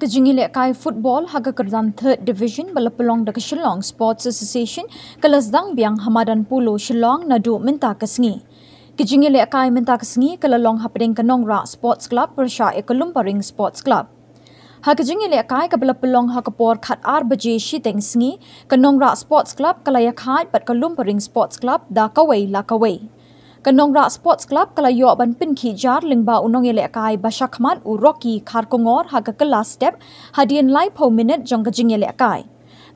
Kajingile kai football haga kerdan third division balapelong da Shillong Sports Association kalasdang biang Hamadan Pulo Shillong nadu minta kasngi. Kajingile kai minta kasngi kalalong hapding kanongra Sports Club persya ekolumparing Sports Club. Hakajingile kai kabalapelong hakapor khat baje shiteng sngi kanongra Sports Club kalaya khai pat kalumparing Sports Club da kawai la kawai. Kanongra Sports Club kalayo ban pinki jar lingba unong ele kai basakmat u Rocky Kharkongor haga kelas step hadian lai po minute jong kajing ele kai.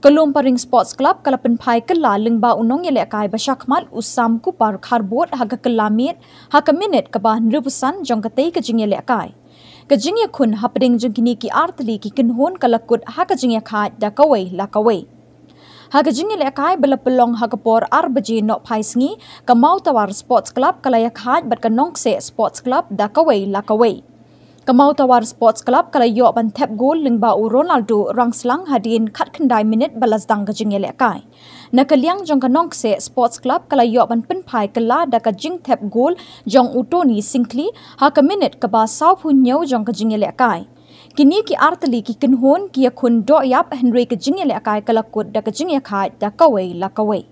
Kalumparing Sports Club kalapin pai kala lingba unong ele kai basakmat u sam kupar kharbot haga kelamit haga minute kabah nrupusan jong katei kajing ele kai. Kajing kun hapding jong kini ki artli ki kinhon kalakut ha kajing khai da kawai la kawai. Hakajing ele kai balapelong hakapor baje nok pai sngi kamau tawar Sports Club kalaya khat bat kanong se Sports Club da kawai la kawai. Kamau tawar Sports Club kalayo ban tap goal lingba u Ronaldo rangslang hadin khat khandai minute balasdang kajing ele kai. Nakaliang jong kanong se Sports Club kalayo ban pin pai kala da kajing tap goal jong u Tony Sinclair haka minute kaba sau punyo jong kajing ele kai. Kini ki artli ki kinhon ki yakun do yap Henry kajing ele kai kalakut da kajing ya khai da kawai la kawai.